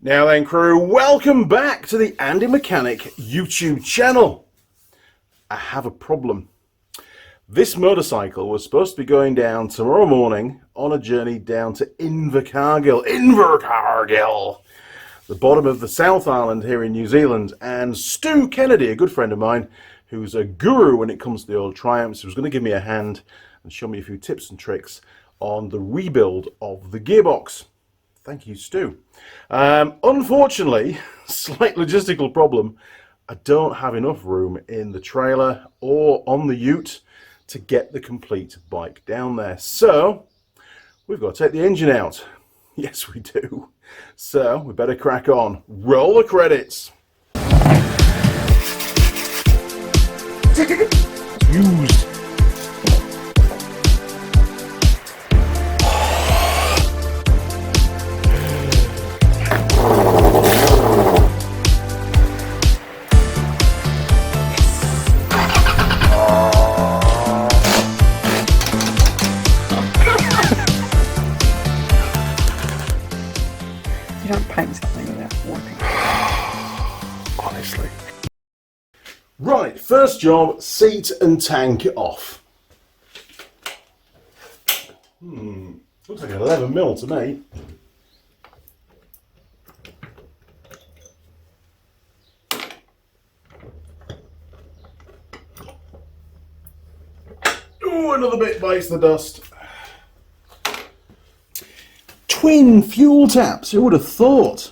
Now then, crew, welcome back to the Andy Mechanic YouTube channel. I have a problem. This motorcycle was supposed to be going down tomorrow morning on a journey down to Invercargill, the bottom of the South Island here in New Zealand. And Stu Kennedy, a good friend of mine, who's a guru when it comes to the old Triumphs, was going to give me a hand and show me a few tips and tricks on the rebuild of the gearbox. Thank you, Stu. Unfortunately, slight logistical problem. I don't have enough room in the trailer or on the ute to get the complete bike down there. So we've got to take the engine out. Yes, we do. So we better crack on. Roll the credits. Used. You don't paint something without working. Honestly. Right, first job, seat and tank off. Looks like 11 mil to me. Ooh, another bit bites the dust. Twin fuel taps, who would have thought?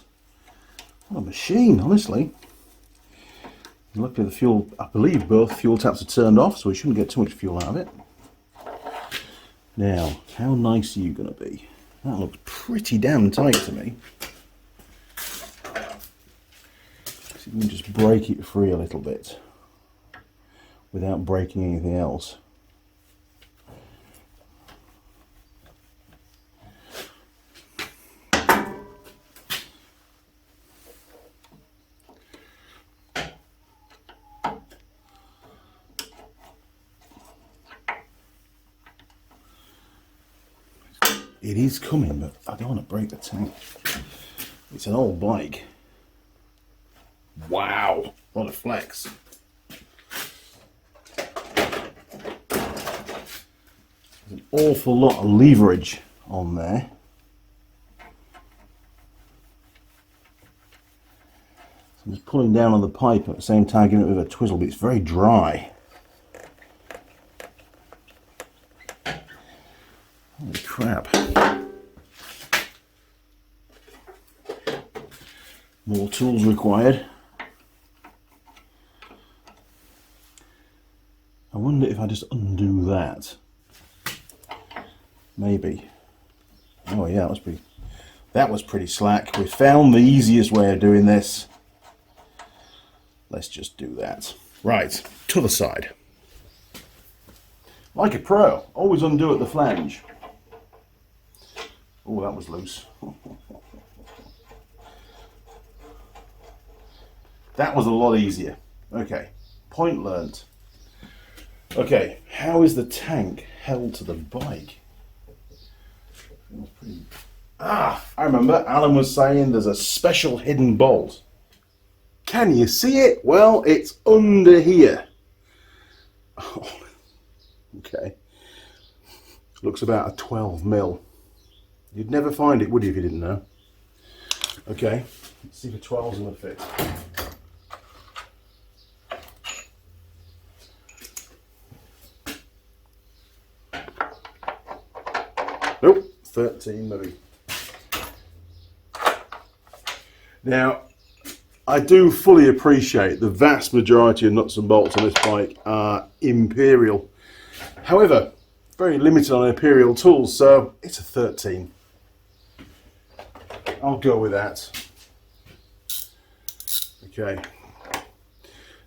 What a machine, honestly. Luckily the fuel, I believe both fuel taps are turned off, so we shouldn't get too much fuel out of it. Now, how nice are you going to be? That looks pretty damn tight to me. See if we can just break it free a little bit without breaking anything else. It is coming, but I don't want to break the tank. It's an old bike. Wow, what a flex. There's an awful lot of leverage on there. So I'm just pulling down on the pipe at the same time giving it a bit of a twizzle, but it's very dry. Holy crap. More tools required. I wonder if I just undo that. Maybe. Oh yeah, that was pretty slack. We found the easiest way of doing this. Let's just do that. Right, to the side. Like a pro, always undo at the flange. Oh, that was loose. That was a lot easier. Okay, point learnt. Okay, how is the tank held to the bike? I remember Alan was saying there's a special hidden bolt. Can you see it? Well, it's under here. Oh, okay. Looks about a 12 mil. You'd never find it, would you, if you didn't know? Okay, let's see if a 12's going to fit. Nope, 13 maybe. Now, I do fully appreciate the vast majority of nuts and bolts on this bike are Imperial. However, very limited on Imperial tools, so it's a 13. I'll go with that. Okay.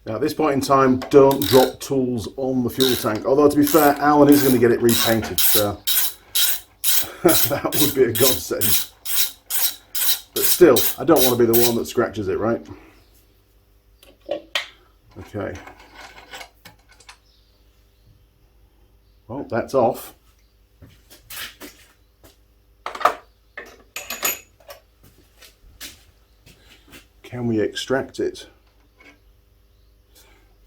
Now at this point in time, don't drop tools on the fuel tank. Although to be fair, Alan is going to get it repainted, so that would be a godsend. But still, I don't want to be the one that scratches it, right? Okay. Well, that's off. can we extract it?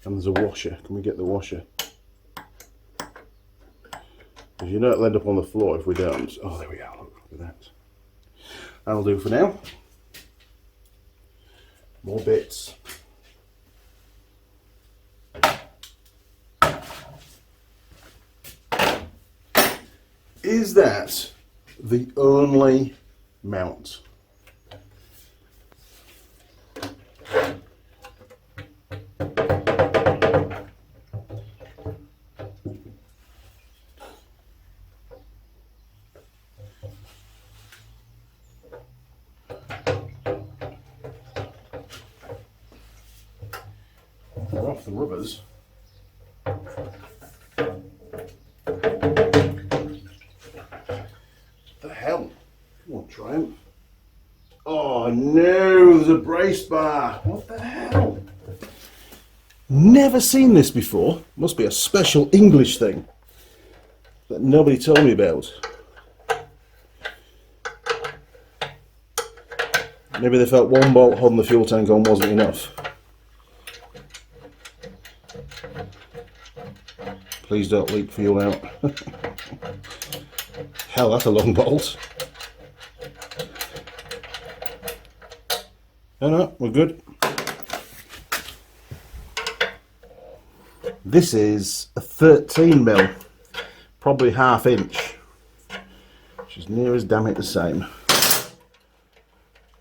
And there's a washer. Can we get the washer? Because you know it'll end up on the floor if we don't. Oh, there we go. Look at that. That'll do for now. More bits. Is that the only mount? They're off the rubbers. The hell? Come on, Triumph. Oh no, there's a brace bar. What the hell? Never seen this before. Must be a special English thing that nobody told me about. Maybe they felt one bolt holding the fuel tank on wasn't enough. Please don't leak fuel out. Hell, that's a long bolt. Oh no, we're good. This is a 13mm, probably ½ inch, which is near as damn it the same.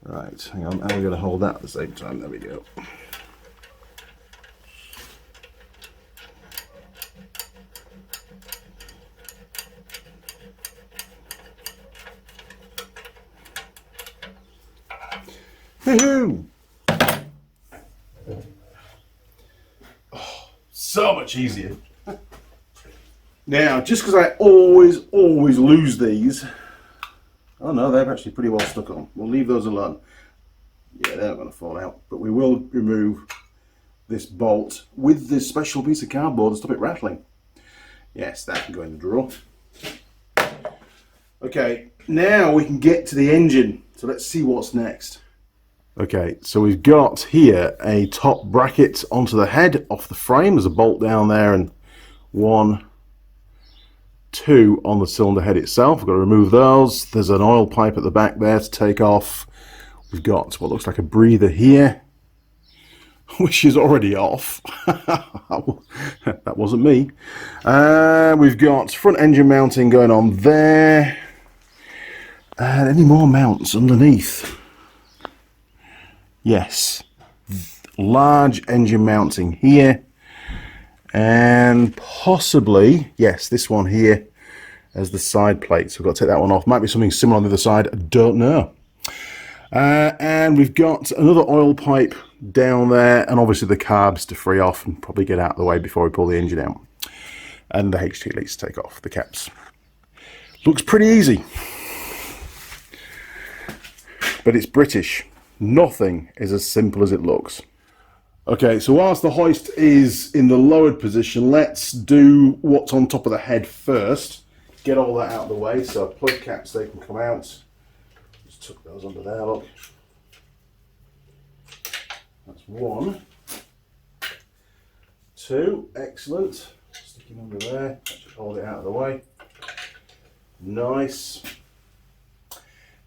Right, hang on, how are we going to hold that at the same time? There we go. Woohoo! Oh, so much easier. Now, just because I always lose these. Oh no, they're actually pretty well stuck on. We'll leave those alone. Yeah, they're not going to fall out. But we will remove this bolt with this special piece of cardboard to stop it rattling. Yes, that can go in the drawer. Okay, now we can get to the engine. So let's see what's next. Okay, so we've got here a top bracket onto the head off the frame. There's a bolt down there and 1, 2 on the cylinder head itself. We've got to remove those. There's an oil pipe at the back there to take off. We've got what looks like a breather here, which is already off. That wasn't me. We've got front engine mounting going on there. And any more mounts underneath? Yes, large engine mounting here, and possibly, yes, this one here as the side plate. So we've got to take that one off. Might be something similar on the other side, I don't know. And we've got another oil pipe down there, and obviously the carbs to free off and probably get out of the way before we pull the engine out. And the HT leads to take off the caps. Looks pretty easy, but it's British. Nothing is as simple as it looks. Okay, so whilst the hoist is in the lowered position, let's do what's on top of the head first. Get all that out of the way. So plug caps, they can come out. Just tuck those under there, look. That's 1. 2, excellent. Sticking under there. That should hold it out of the way. Nice.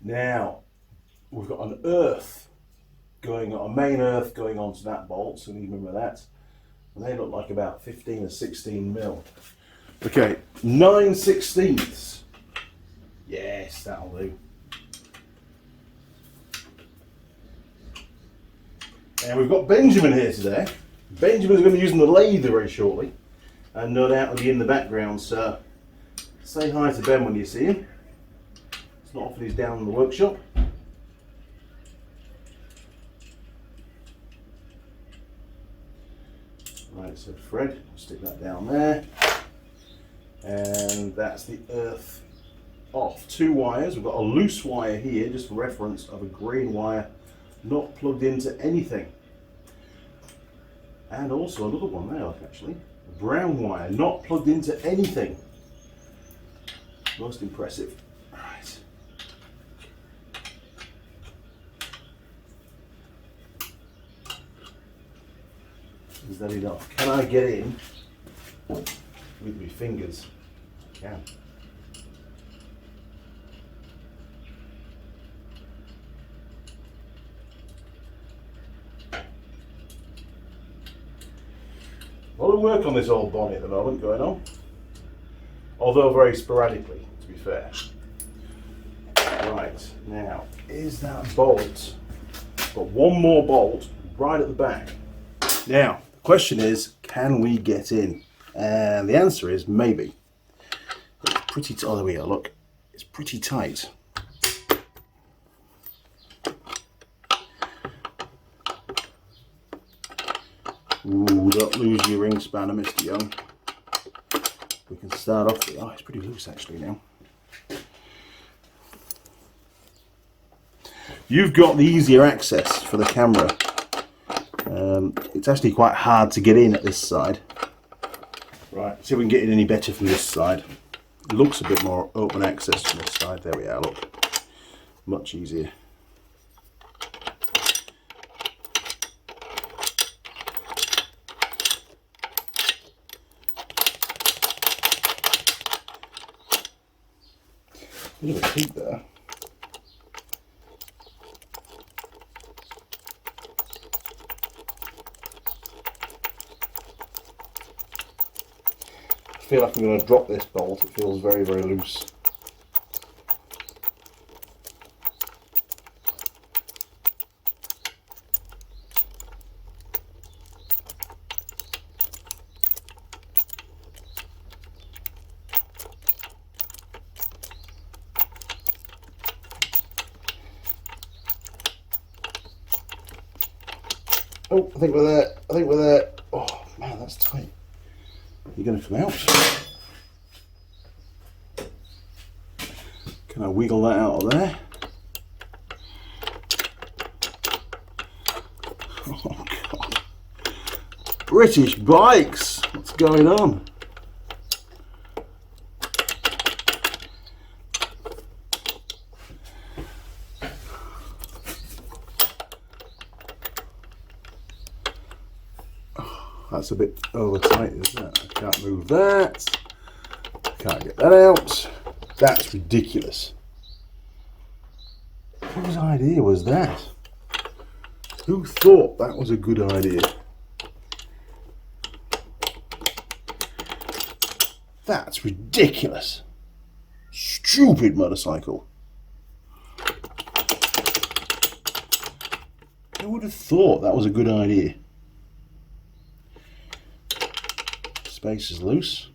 Now, we've got an earth going on, a main earth going onto that bolt, so you remember that. And they look like about 15 or 16 mil. Okay, 9/16. Yes, that'll do. And we've got Benjamin here today. Benjamin's going to be using the lathe very shortly, and no doubt he'll be in the background, so say hi to Ben when you see him. It's not often he's down in the workshop. Right, so Fred, I'll stick that down there, and that's the earth off. 2 wires. We've got a loose wire here, just for reference, of a green wire not plugged into anything, and also another one there, actually, a brown wire not plugged into anything. Most impressive. Right. Is that enough? Can I get in with my fingers? I can. A lot of work on this old bonnet at the moment going on, although very sporadically, to be fair. Right, now, is that bolt? Got one more bolt right at the back. Now, the question is, can we get in? And the answer is maybe. It's pretty tight. Oh, there we go, look. It's pretty tight. Ooh, don't lose your ring spanner, Mr. Young. We can start off with, oh, it's pretty loose actually now. You've got the easier access for the camera. It's actually quite hard to get in at this side. Right, see if we can get in any better from this side. It looks a bit more open access from this side. There we are, look. Much easier. Bit of a heat there. I feel like I'm going to drop this bolt. It feels very, very loose. Oh, I think we're there. I think we're there. Oh, man, that's tight. You're going to come out. Can I wiggle that out of there? Oh, God. British bikes. What's going on? That's a bit over tight, isn't it? I can't move that. Can't get that out. That's ridiculous. Whose idea was that? Who thought that was a good idea? That's ridiculous. Stupid motorcycle. Who would have thought that was a good idea? Space is loose.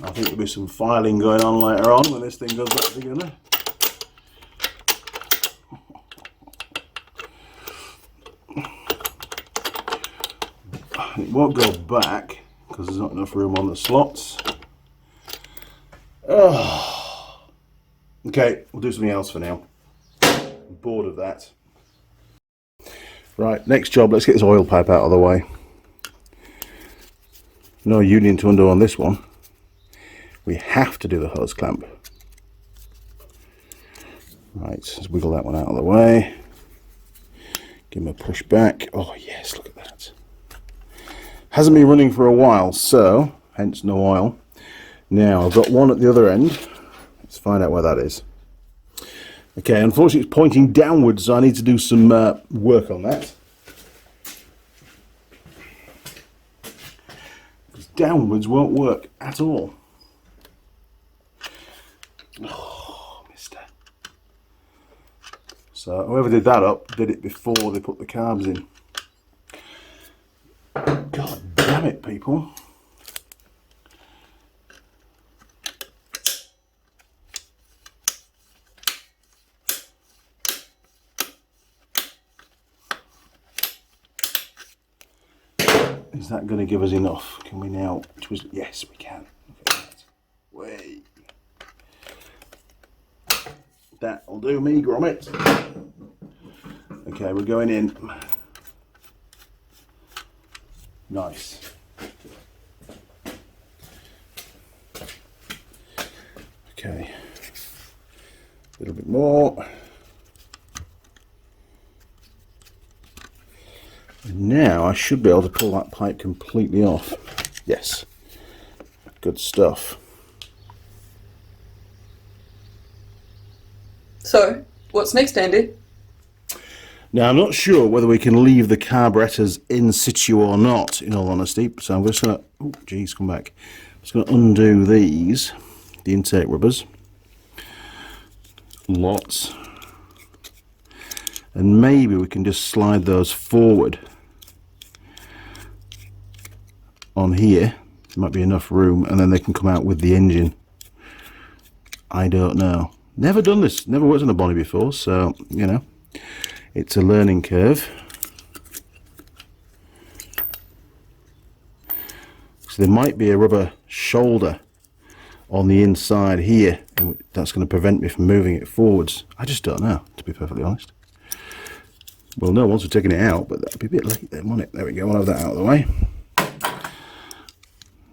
I think there'll be some filing going on later on when this thing goes back together. It won't go back because there's not enough room on the slots. Oh. Okay, we'll do something else for now. I'm bored of that. Right, next job, let's get this oil pipe out of the way. No union to undo on this one. We have to do the hose clamp. Right, let's wiggle that one out of the way. Give him a push back. Oh yes, look at that. Hasn't been running for a while, so hence no oil. Now I've got one at the other end. Let's find out where that is. Okay, unfortunately it's pointing downwards, so I need to do some work on that. Downwards won't work at all. Oh, mister. So whoever did that up did it before they put the carbs in. God damn it, people. Is that going to give us enough? Can we now twist? Yes, we can. Look at that. Way. That'll do me, grommet. Okay, we're going in. Nice. Okay. A little bit more. now I should be able to pull that pipe completely off. Yes, good stuff. So, what's next, Andy? Now I'm not sure whether we can leave the carburetors in situ or not, in all honesty, so I'm just going to, oh geez, come back. I'm just going to undo these, the intake rubbers. Lots. And maybe we can just slide those forward on here. There might be enough room, and then they can come out with the engine. I don't know. Never done this, never worked on a Bonnie before, so, you know, it's a learning curve. So there might be a rubber shoulder on the inside here, and that's going to prevent me from moving it forwards. I just don't know, to be perfectly honest. Well, no, once we're taking it out, but that'll be a bit late then, won't it? There we go, we'll have that out of the way.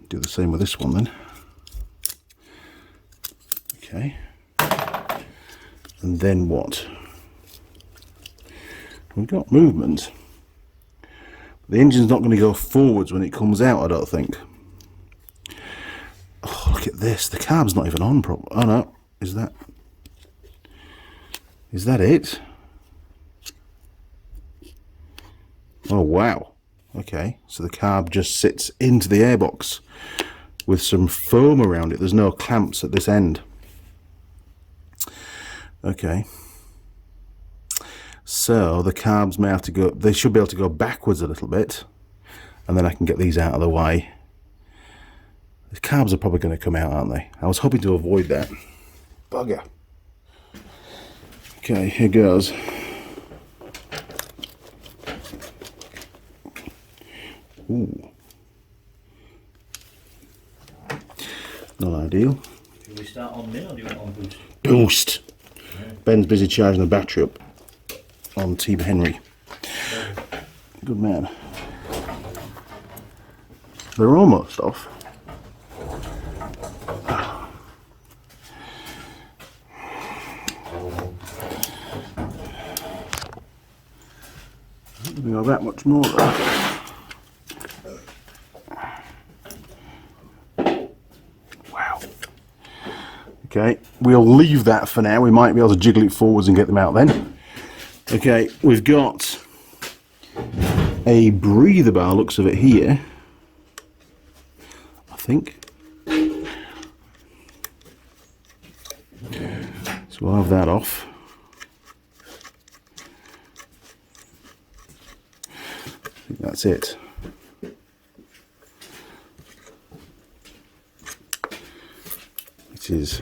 Do the same with this one then. Okay. And then what? We've got movement. The engine's not going to go forwards when it comes out, I don't think. Oh, look at this. The carb's not even on properly. Oh no, is that it? Oh wow. Okay, so the carb just sits into the airbox with some foam around it. There's no clamps at this end. Okay. So the carbs may have to go, they should be able to go backwards a little bit, and then I can get these out of the way. The carbs are probably going to come out, aren't they? I was hoping to avoid that. Bugger. Okay, here goes. Ooh. Not ideal. Do we start on min or do you want on boost? Boost. Yeah. Ben's busy charging the battery up on T. Henry. Good man. They're almost off. We got that much more though. Wow. Okay, we'll leave that for now. We might be able to jiggle it forwards and get them out then. Okay, we've got a breather bar, looks of it here, I think. So we'll have that off. I think that's it. It is.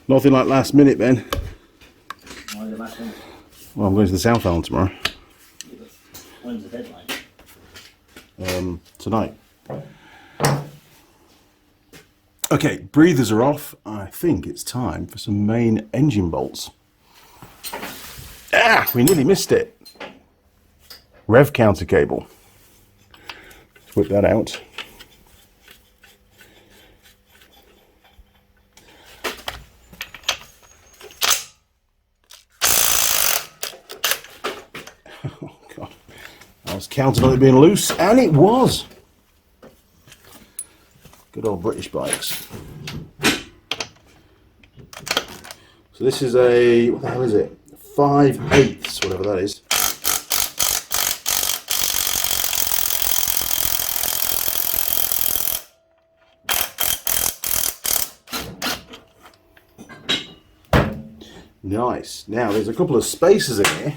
Nothing like last minute, Ben. Why is it last one? Well, I'm going to the South Island tomorrow. When's the deadline? Tonight. Okay, breathers are off. I think it's time for some main engine bolts. Ah, we nearly missed it. Rev counter cable. Let's whip that out. Oh God, I was counting on it being loose, and it was. Good old British bikes. So this is a, what the hell is it? 5/8, whatever that is. Nice. Now there's a couple of spacers in here.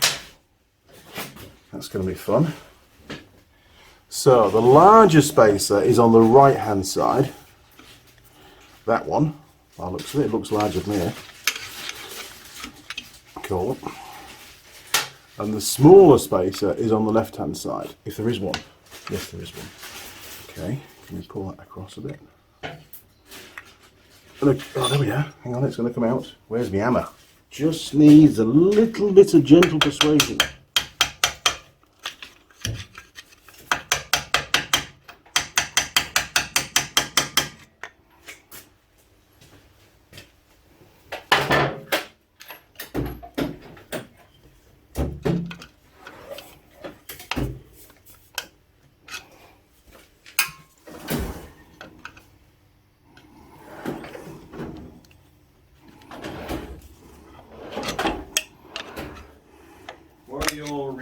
That's going to be fun. So the larger spacer is on the right hand side. That one, by the looks of it, looks larger than here. Cool. And the smaller spacer is on the left hand side, if there is one. Yes, there is one. Okay, can we pull that across a bit? Look, oh, there we are. Hang on, it's going to come out. Where's my hammer? Just needs a little bit of gentle persuasion.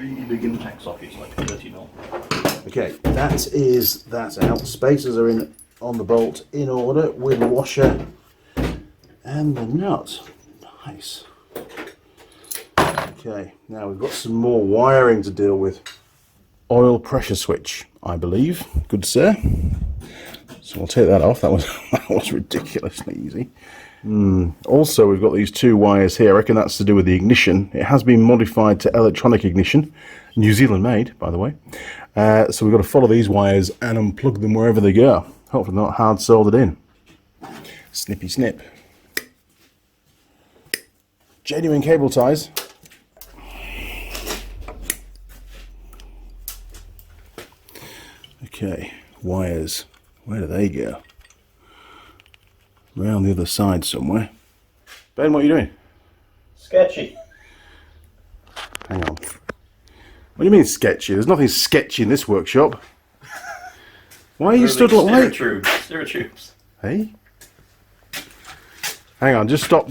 really big impact sockets, like 30 mil. Okay, that's out. Spacers are in on the bolt in order with the washer and the nut. Nice. Okay, now we've got some more wiring to deal with. Oil pressure switch, I believe. Good sir. So we'll take that off. That was ridiculously easy. Also, we've got these two wires here. I reckon that's to do with the ignition. It has been modified to electronic ignition, New Zealand made, by the way. So we've got to follow these wires and unplug them wherever they go. Hopefully not hard soldered in. Snippy snip. Genuine cable ties. Okay, wires. Where do they go? Around the other side somewhere. Ben, what are you doing? Sketchy. Hang on. What do you mean sketchy? There's nothing sketchy in this workshop. Why are you stood like Stereo tubes. Hey? Hang on, just stop,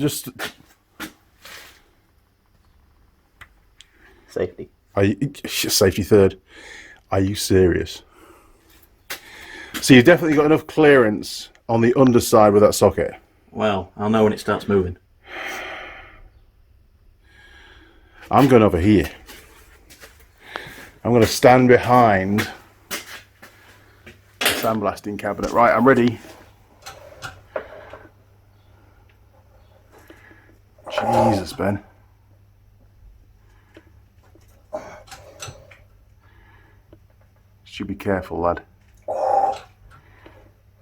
Safety. Are you, safety third. Are you serious? So you've definitely got enough clearance on the underside with that socket. Well, I'll know when it starts moving. I'm going over here. I'm going to stand behind the sandblasting cabinet. Right, I'm ready. Jesus, Ben. Should be careful, lad.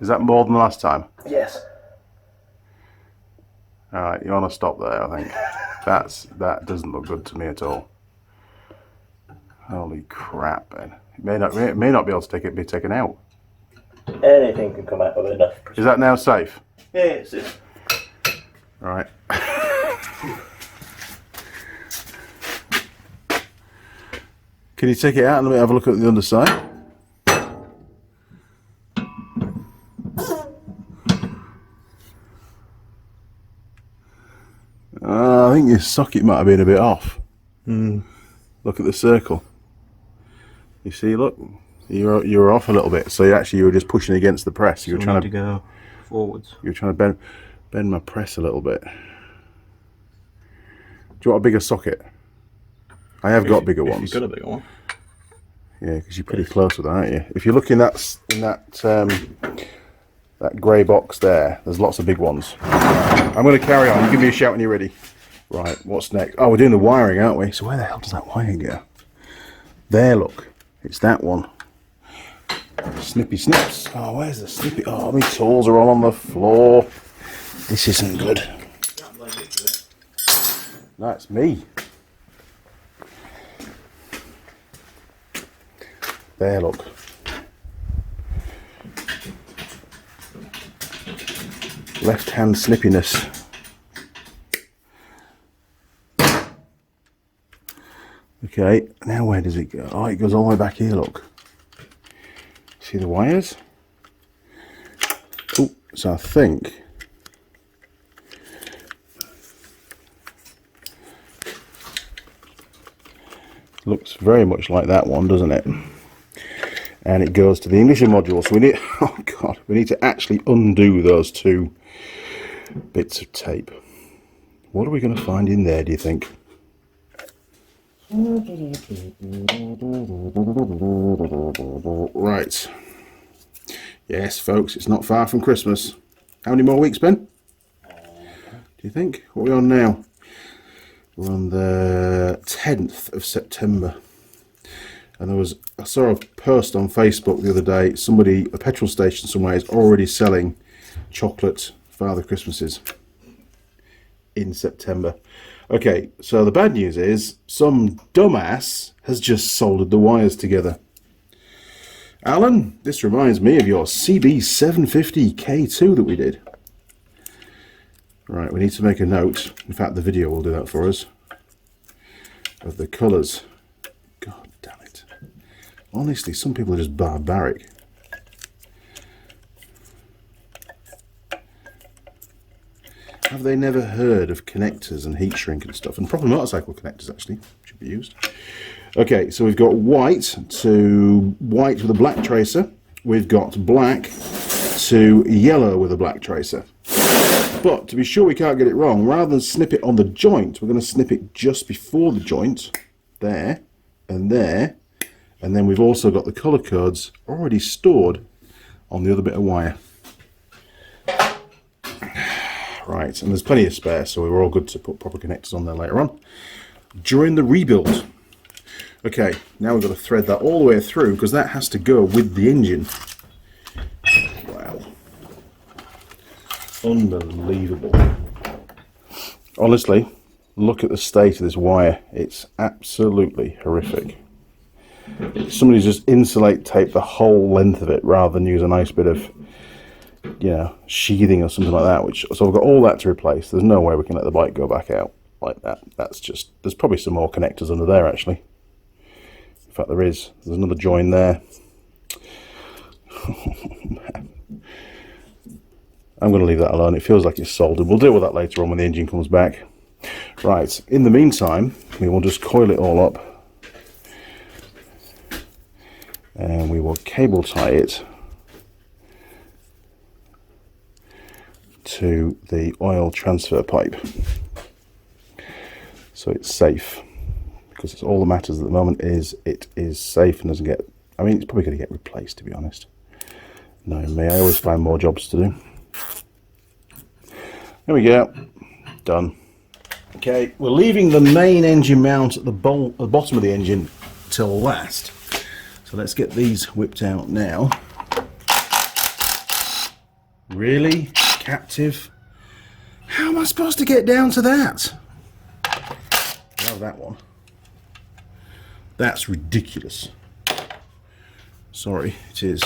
Is that more than last time? Yes. Alright, you want to stop there, I think. That doesn't look good to me at all. Holy crap, Ben. It may not be able to be taken out. Anything can come out of enough. Is that now safe? Yeah, it's it. Right. Can you take it out and let me have a look at the underside? I think your socket might have been a bit off. Look at the circle. You see, look, you're off a little bit. So you were just pushing against the press. You were trying to go forwards. You were trying to bend my press a little bit. Do you want a bigger socket? I have got bigger ones. You've got a bigger one. Yeah, because you're pretty close with that, aren't you? If you look in that grey box there, there's lots of big ones. I'm going to carry on. You give me a shout when you're ready. Right, what's next? Oh, we're doing the wiring, aren't we? So where the hell does that wire go? There, look. It's that one. Snippy snips. Oh, where's the snippy? Oh, my tools are all on the floor. This isn't good. That's me. There, look. Left hand snippiness. Okay, now where does it go? Oh, it goes all the way back here, look. See the wires? Oh, so I think looks very much like that one, doesn't it? And it goes to the ignition module. So we need, oh God, we need to actually undo those two bits of tape. What are we going to find in there, do you think? Right. Yes, folks, it's not far from Christmas. How many more weeks, Ben? Do you think? What are we on now? We're on the 10th of September. And I saw a post on Facebook the other day. Somebody, a petrol station somewhere, is already selling chocolate Father Christmases in September. Okay, so the bad news is some dumbass has just soldered the wires together. Alan, this reminds me of your CB750K2 that we did. Right, we need to make a note. In fact, the video will do that for us. Of the colours. God damn it. Honestly, some people are just barbaric. Have they never heard of connectors and heat shrink and stuff? And proper motorcycle connectors, actually, should be used. Okay, so we've got white to white with a black tracer. We've got black to yellow with a black tracer. But to be sure we can't get it wrong, rather than snip it on the joint, we're going to snip it just before the joint, there, and then we've also got the colour codes already stored on the other bit of wire. Right, and there's plenty of spare, so we're all good to put proper connectors on there later on during the rebuild. Okay, now we've got to thread that all the way through because that has to go with the engine. Wow. Unbelievable. Honestly, look at the state of this wire. It's absolutely horrific. Somebody's just insulate taped the whole length of it rather than use a nice bit of, you know, sheathing or something like that. So I've got all that to replace. There's no way we can let the bike go back out like that. That's just, there's probably some more connectors under there actually. In fact, there is. There's another join there. Oh, man. I'm going to leave that alone. It feels like it's soldered. We'll deal with that later on when the engine comes back. Right, in the meantime, we will just coil it all up. And we will cable tie it to the oil transfer pipe. So it's safe. Because it's all that matters at the moment is it is safe and doesn't get, I mean, it's probably going to get replaced, to be honest. Knowing me, I always find more jobs to do. There we go, done. Okay, we're leaving the main engine mount at the bottom of the engine till last. So let's get these whipped out now. Really? Captive? How am I supposed to get down to that? Love that one. That's ridiculous. Sorry, it is.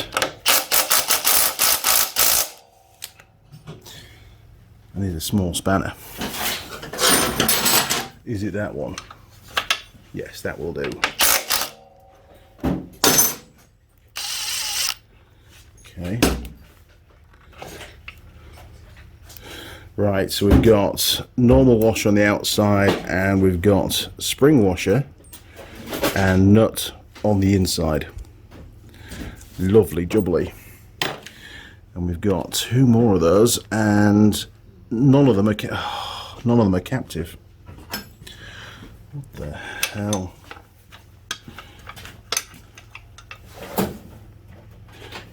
I need a small spanner. Is it that one? Yes, that will do. Okay. Right, so we've got normal washer on the outside and we've got spring washer and nut on the inside. Lovely jubbly. And we've got two more of those and none of them are captive. What the hell?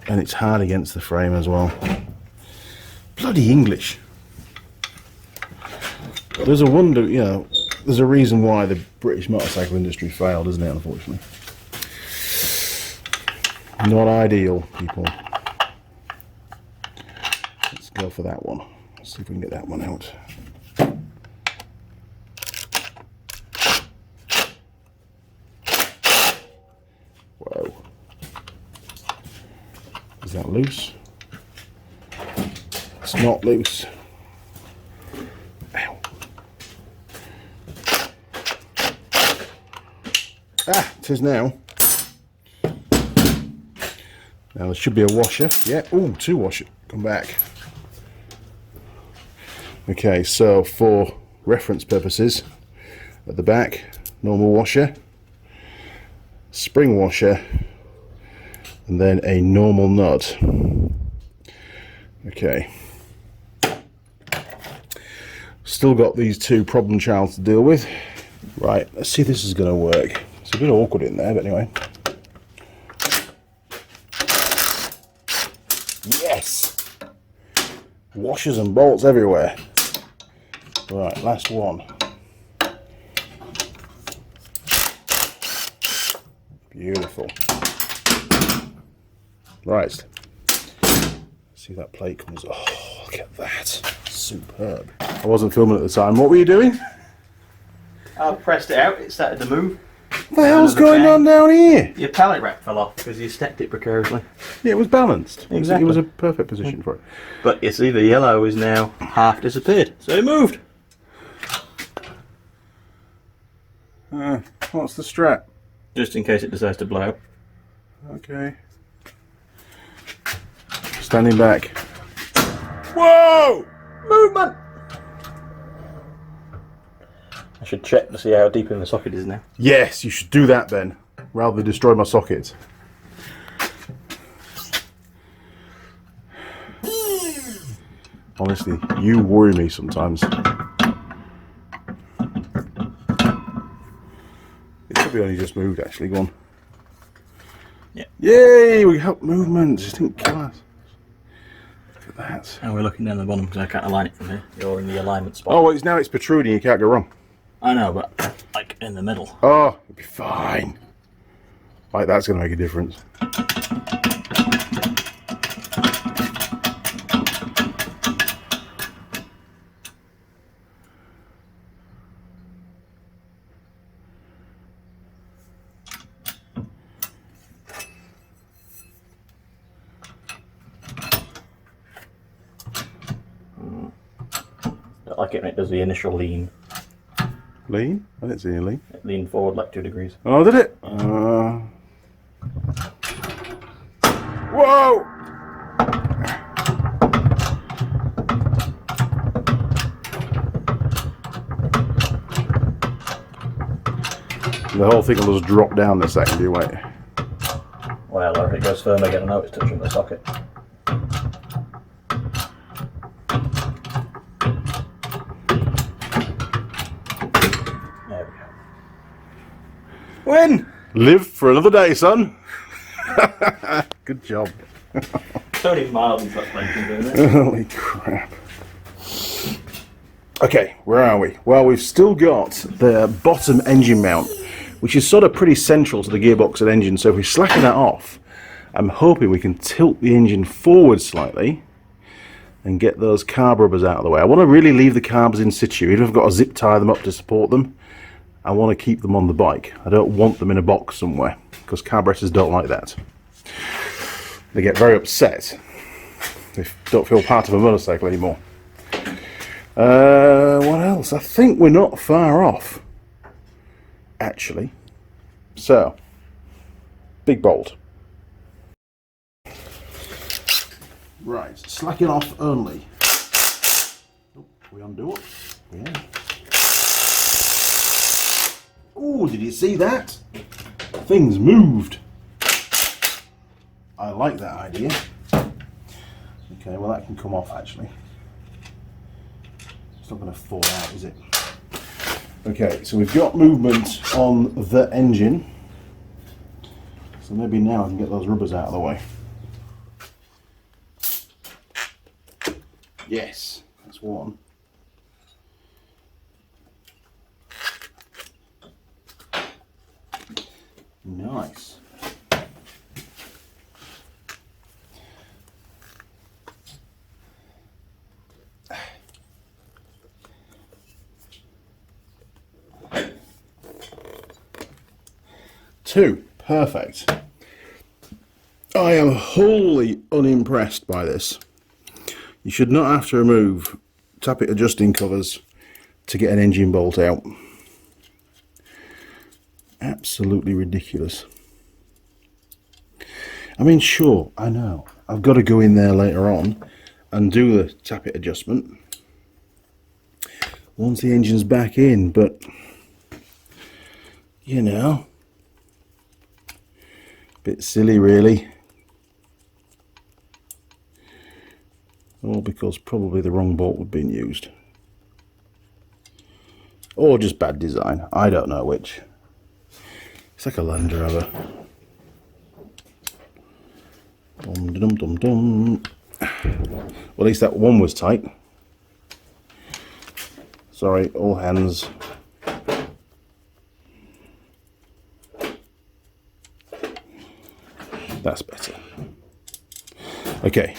And it's hard against the frame as well. Bloody English. There's a wonder, you know, there's a reason why the British motorcycle industry failed, isn't it, unfortunately? Not ideal, people. Let's go for that one. Let's see if we can get that one out. Whoa. Is that loose? It's not loose. Ow. Ah, it is now. Now there should be a washer. Yeah, ooh, two washer. Come back. Okay, so for reference purposes, at the back, normal washer, spring washer, and then a normal nut. Okay. Still got these two problem childs to deal with. Right, let's see if this is going to work. It's a bit awkward in there, but anyway. Yes! Washers and bolts everywhere. Right, last one. Beautiful. Right. See if that plate comes. Oh, look at that. Superb. I wasn't filming at the time. What were you doing? I pressed it out, it started to move. What the hell's going on down here? Your pallet rack fell off because you stepped it precariously. Yeah, it was balanced. Exactly. It was a perfect position for it. But you see, the yellow is now half disappeared, so it moved. What's the strap? Just in case it decides to blow out. Okay. Standing back. Whoa! Movement! I should check to see how deep in the socket is now. Yes, you should do that then, rather than destroy my socket. Honestly, you worry me sometimes. It probably only just moved actually, go on. Yeah. Yay, we help movement, just didn't kill us. Look at that. And we're looking down the bottom because I can't align it from here. You're in the alignment spot. Oh, well, now it's protruding, you can't go wrong. I know, but like in the middle. Oh, it'll be fine. Like, that's going to make a difference. Don't like it when it does the initial lean. Lean? I didn't see any lean. It leaned forward like 2 degrees. Oh, did it? Whoa! The whole thing will just drop down the second you wait. Well, or if it goes firm again, I know it's touching the socket. There we go. Win! Live for another day, son. Good job. It's only mildly frustrating, isn't it? Holy crap. Okay, where are we? Well, we've still got the bottom engine mount, which is sort of pretty central to the gearbox and engine. So if we slacken that off, I'm hoping we can tilt the engine forward slightly and get those carb rubbers out of the way. I want to really leave the carbs in situ. Even if I've got to zip tie them up to support them, I want to keep them on the bike. I don't want them in a box somewhere, because carburetors don't like that. They get very upset. They don't feel part of a motorcycle anymore. What else? I think we're not far off, actually. So, big bolt. Right, slacken off only. Oh, we undo it. Yeah. Oh, did you see that? Things moved. I like that idea. Okay, well that can come off actually. It's not going to fall out, is it? Okay, so we've got movement on the engine. So maybe now I can get those rubbers out of the way. Yes, that's one. Nice. Two. Perfect. I am wholly unimpressed by this. You should not have to remove tappet adjusting covers to get an engine bolt out. Absolutely ridiculous. I mean, sure, I know. I've got to go in there later on and do the tappet adjustment once the engine's back in, but you know, bit silly really. All because probably the wrong bolt was being used. Or just bad design. I don't know which. It's like a Land Rover. Dum dum dum dum. Well, at least that one was tight. Sorry, all hands. That's better. Okay,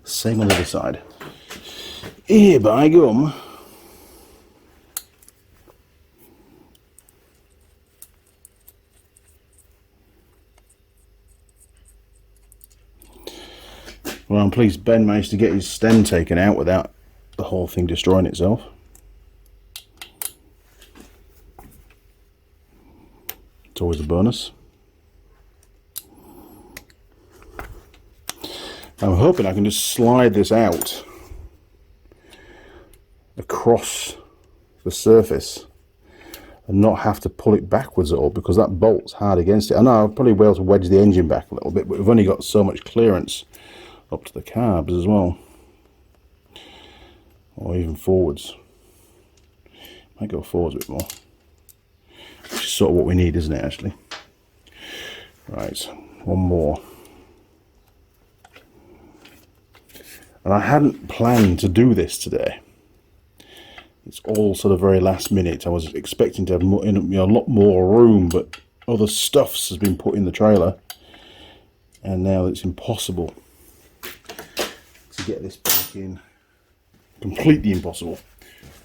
same on the other side. Here by gum. Well, I'm pleased Ben managed to get his stem taken out without the whole thing destroying itself. It's always a bonus. I'm hoping I can just slide this out across the surface and not have to pull it backwards at all, because that bolt's hard against it. I know I'll probably be able to wedge the engine back a little bit, but we've only got so much clearance up to the carbs as well, or even forwards. Might go forwards a bit more, which is sort of what we need, isn't it, actually? Right, one more. And I hadn't planned to do this today. It's all sort of very last minute. I was expecting to have more, a lot more room, but other stuffs has been put in the trailer, and now it's impossible to get this back in. Completely impossible.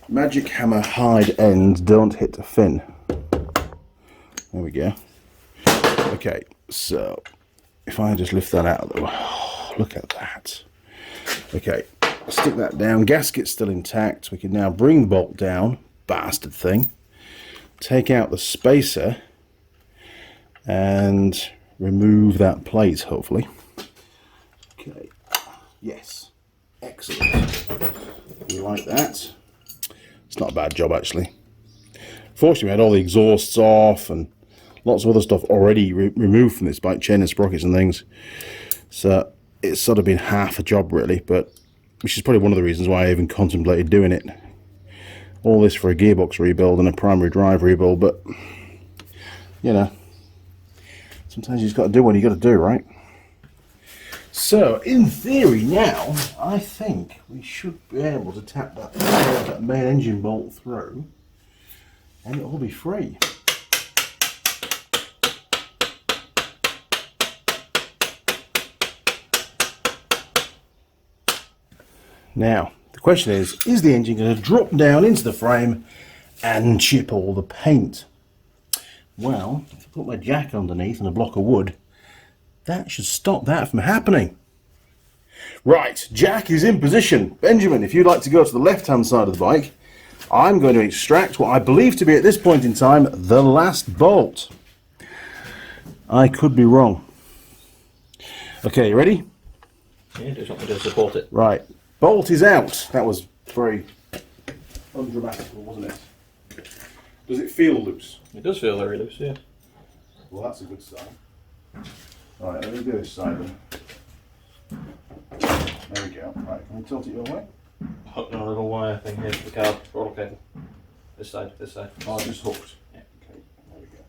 Magic hammer hide ends don't hit the fin. There we go. Okay, so if I just lift that out, oh, look at that. Okay, stick that down. Gasket's still intact. We can now bring the bolt down, bastard thing. Take out the spacer and remove that plate, hopefully. Okay, yes, excellent. We like that. It's not a bad job, actually. Fortunately, we had all the exhausts off and lots of other stuff already removed from this bike, chain and sprockets and things. So it's sort of been half a job, really, but which is probably one of the reasons why I even contemplated doing it. All this for a gearbox rebuild and a primary drive rebuild, but you know, sometimes you just got to do what you got to do, right? So, in theory now, I think we should be able to tap that main engine bolt through, and it'll be free. Now, the question is the engine going to drop down into the frame and chip all the paint? Well, if I put my jack underneath and a block of wood, that should stop that from happening. Right, jack is in position. Benjamin, if you'd like to go to the left-hand side of the bike, I'm going to extract what I believe to be, at this point in time, the last bolt. I could be wrong. Okay, you ready? Yeah, do something to support it. Right. Bolt is out. That was very undramatical, wasn't it? Does it feel loose? It does feel very loose, yeah. Well, that's a good sign. Right, let me do this side then. There we go. Right, can we tilt it your way? Hooked on a little wire thing here for the car roller cable. This side, this side. Oh, just hooked. Yeah. Okay, there we go.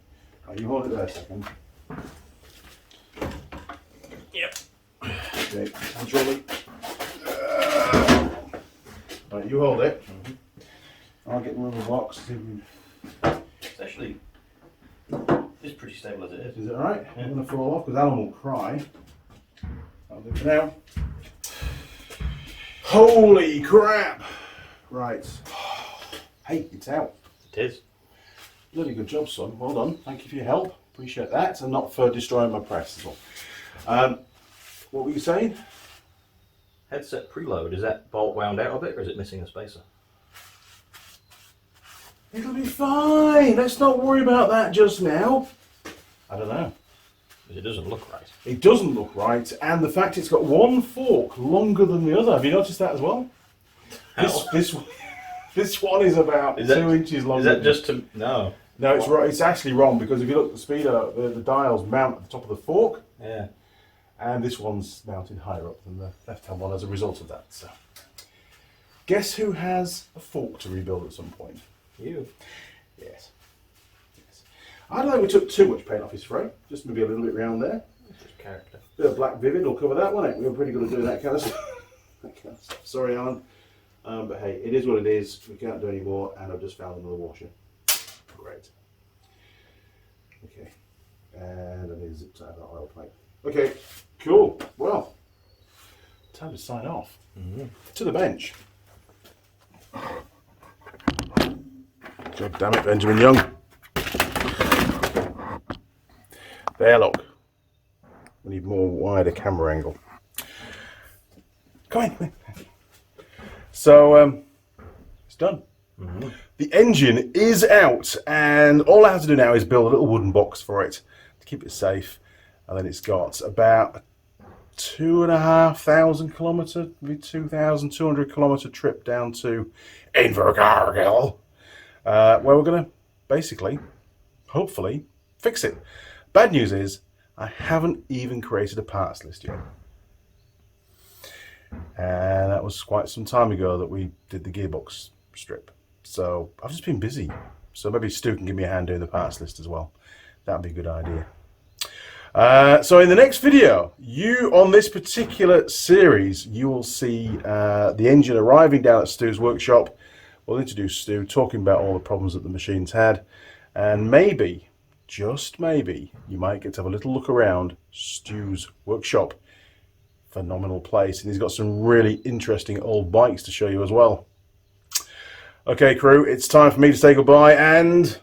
Right, you hold it there a second. Yep. Okay, control it. Right, you hold it. I'll get one of the blocks. It's actually, it's pretty stable as it is. Is it alright? Yeah. I'm going to fall off because Alan will cry. I'll do it now. Holy crap! Right. Hey, it's out. It is. Bloody good job, son. Well done. Thank you for your help. Appreciate that. And not for destroying my press as well. What were you saying? Headset preload, is that bolt wound out of it or is it missing a spacer? It'll be fine. Let's not worry about that just now. I don't know. It doesn't look right. It doesn't look right, and the fact it's got one fork longer than the other. Have you noticed that as well? This one is about 2 inches longer. Is that just to... No. No, it's right. It's actually wrong, because if you look at the speedo, the dials mount at the top of the fork. Yeah. And this one's mounted higher up than the left-hand one as a result of that. So, guess who has a fork to rebuild at some point? You. Yes. I don't think we took too much paint off his frame. Just maybe a little bit around there. Just character. Bit of black vivid will cover that, won't it? We were pretty good at doing that kind of stuff. Sorry, Alan. But hey, it is what it is. We can't do any more, and I've just found another washer. Great. Okay. And I need to zip tie that oil plate. Okay, cool. Well, time to sign off. To the bench. God damn it, Benjamin Young. There, look. We need more wider camera angle. Come in. So, it's done. The engine is out, and all I have to do now is build a little wooden box for it to keep it safe. And then it's got about 2,500 kilometre, maybe 2,200 kilometre trip down to Invercargill, where we're going to basically, hopefully, fix it. Bad news is, I haven't even created a parts list yet. And that was quite some time ago that we did the gearbox strip. So I've just been busy. So maybe Stu can give me a hand doing the parts list as well. That'd be a good idea. So in the next video, on this particular series, you will see the engine arriving down at Stu's workshop. We'll introduce Stu, talking about all the problems that the machine's had, and maybe, just maybe, you might get to have a little look around Stu's workshop. Phenomenal place, and he's got some really interesting old bikes to show you as well. Okay, crew, it's time for me to say goodbye, and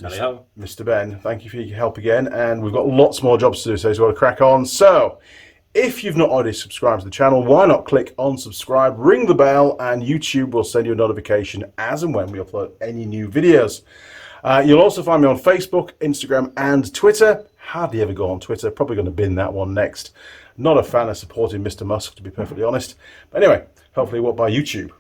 Mr. Ben, thank you for your help again, and we've got lots more jobs to do, so we've got to crack on. So, if you've not already subscribed to the channel, why not click on subscribe, ring the bell, and YouTube will send you a notification as and when we upload any new videos. You'll also find me on Facebook, Instagram, and Twitter. Hardly ever go on Twitter, probably going to bin that one next. Not a fan of supporting Mr. Musk, to be perfectly honest. But anyway, hopefully he won't buy YouTube.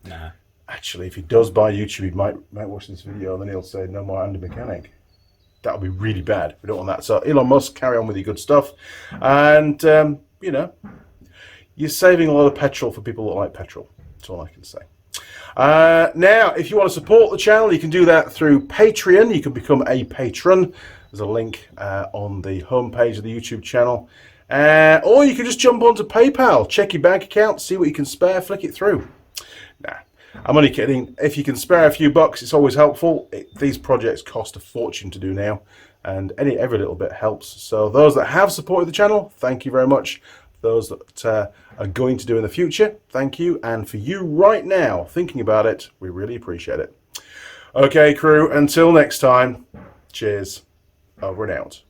Nah. Actually, if he does buy YouTube, he might watch this video and then he'll say, no more Andy Mechanic. That would be really bad. We don't want that. So Elon Musk, carry on with your good stuff. And, you know, you're saving a lot of petrol for people that like petrol. That's all I can say. Now, if you want to support the channel, you can do that through Patreon. You can become a patron. There's a link on the homepage of the YouTube channel. Or you can just jump onto PayPal, check your bank account, see what you can spare, flick it through. Nah, I'm only kidding. If you can spare a few bucks, it's always helpful. These projects cost a fortune to do now, and every little bit helps. So those that have supported the channel, thank you very much. Those that are going to do in the future, thank you. And for you right now, thinking about it, we really appreciate it. Okay, crew, until next time, cheers. Over and out.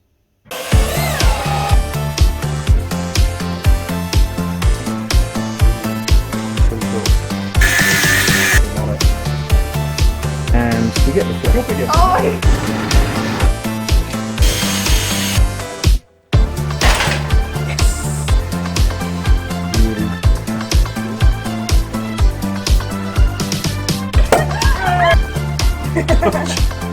And we get the flip again. Oh!